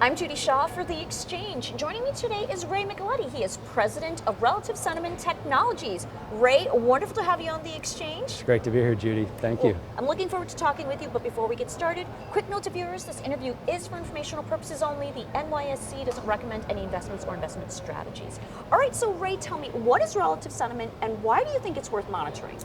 I'm Judy Shaw for The Exchange. Joining me today is Ray Micaletti. He is president of Relative Sentiment Technologies. Ray, wonderful to have you on The Exchange. It's great to be here, Judy. Thank you. I'm looking forward to talking with you, but before we get started, quick note to viewers, this interview is for informational purposes only. The NYSE doesn't recommend any investments or investment strategies. All right, so Ray, tell me, what is relative sentiment and why do you think it's worth monitoring?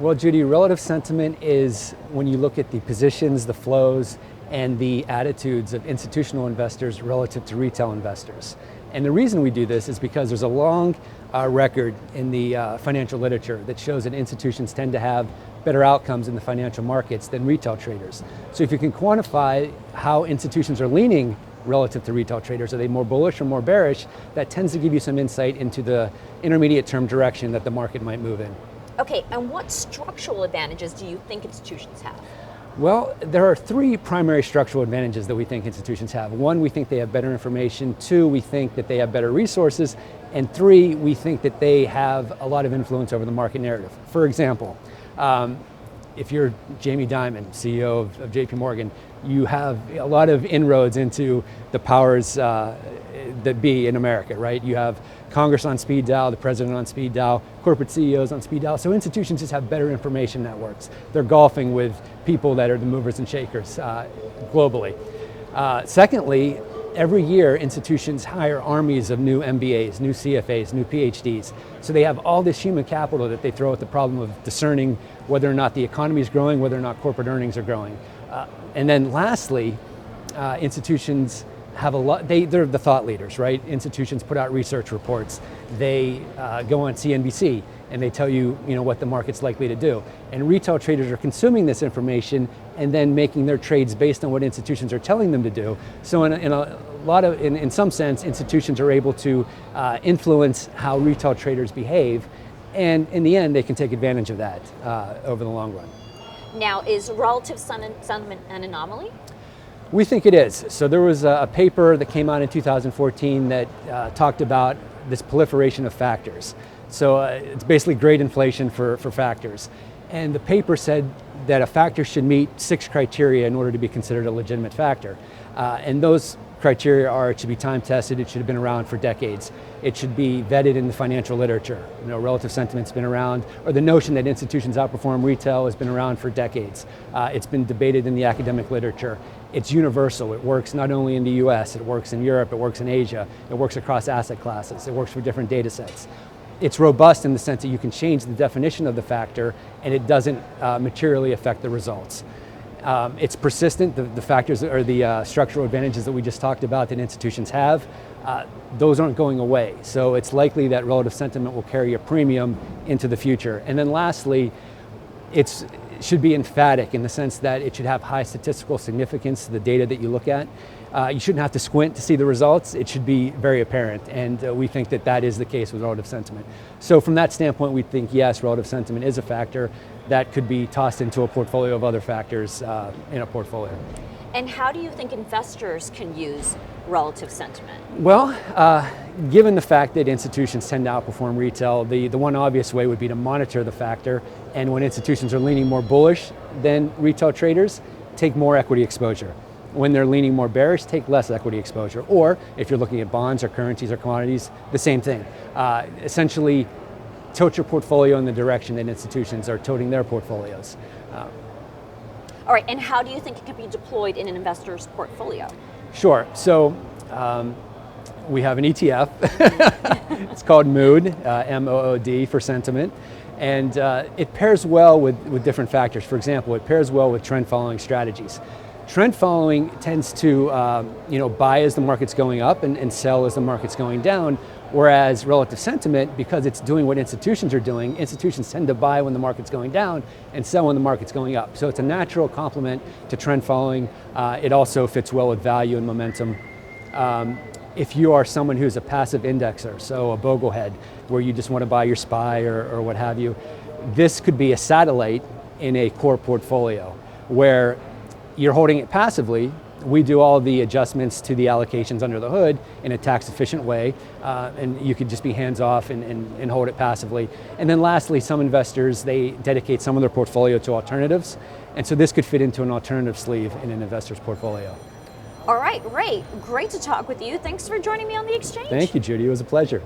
Well, Judy, relative sentiment is when you look at the positions, the flows, and the attitudes of institutional investors relative to retail investors. And the reason we do this is because there's a long record in the financial literature that shows that institutions tend to have better outcomes in the financial markets than retail traders. So if you can quantify how institutions are leaning relative to retail traders, are they more bullish or more bearish, that tends to give you some insight into the intermediate term direction that the market might move in. Okay, and what structural advantages do you think institutions have? Well, there are three primary structural advantages that we think institutions have. One, we think they have better information. Two, we think that they have better resources. And three, we think that they have a lot of influence over the market narrative. For example, if you're Jamie Dimon, CEO of JP Morgan, you have a lot of inroads into the powers that be in America, right? You have Congress on speed dial, the president on speed dial, corporate CEOs on speed dial. So institutions just have better information networks. They're golfing with people that are the movers and shakers globally. Secondly, every year institutions hire armies of new MBAs, new CFAs, new PhDs. So they have all this human capital that they throw at the problem of discerning whether or not the economy is growing, whether or not corporate earnings are growing. And then lastly, institutions have a lot, they're the thought leaders, right? Institutions put out research reports. They go on CNBC and they tell you, what the market's likely to do. And retail traders are consuming this information and then making their trades based on what institutions are telling them to do. So in some sense, institutions are able to influence how retail traders behave. And in the end, they can take advantage of that over the long run. Now, is relative sentiment an anomaly? We think it is. So there was a paper that came out in 2014 that talked about this proliferation of factors. So it's basically grade inflation for factors. And the paper said that a factor should meet 6 criteria in order to be considered a legitimate factor. And those criteria are: it should be time tested, it should have been around for decades, it should be vetted in the financial literature. Relative sentiment's been around, or the notion that institutions outperform retail has been around for decades. It's been debated in the academic literature. It's universal. It works not only in the US, it works in Europe, it works in Asia, it works across asset classes, it works for different data sets. It's robust in the sense that you can change the definition of the factor and it doesn't materially affect the results. It's persistent. The factors or the structural advantages that we just talked about that institutions have, those aren't going away. So it's likely that relative sentiment will carry a premium into the future. And then lastly, it should be emphatic in the sense that it should have high statistical significance to the data that you look at. You shouldn't have to squint to see the results. It should be very apparent, and we think that that is the case with relative sentiment. So from that standpoint, we think, yes, relative sentiment is a factor that could be tossed into a portfolio of other factors in a portfolio. And how do you think investors can use relative sentiment? Well, given the fact that institutions tend to outperform retail, the one obvious way would be to monitor the factor. And when institutions are leaning more bullish than retail traders, take more equity exposure. When they're leaning more bearish, take less equity exposure. Or if you're looking at bonds or currencies or commodities, the same thing. Essentially, tilt your portfolio in the direction that institutions are tilting their portfolios. All right, and how do you think it can be deployed in an investor's portfolio? Sure. So we have an ETF. It's called Mood, M-O-O-D for sentiment. And it pairs well with different factors. For example, it pairs well with trend following strategies. Trend following tends to buy as the market's going up and sell as the market's going down, whereas relative sentiment, because it's doing what institutions are doing, institutions tend to buy when the market's going down and sell when the market's going up. So it's a natural complement to trend following. It also fits well with value and momentum. If you are someone who's a passive indexer, so a boglehead, where you just want to buy your SPY or what have you, this could be a satellite in a core portfolio where you're holding it passively. We do all the adjustments to the allocations under the hood in a tax efficient way, and you could just be hands off and hold it passively. And then lastly, some investors, they dedicate some of their portfolio to alternatives, and so this could fit into an alternative sleeve in an investor's portfolio. All right, Ray, great to talk with you. Thanks for joining me on The Exchange. Thank you, Judy. It was a pleasure.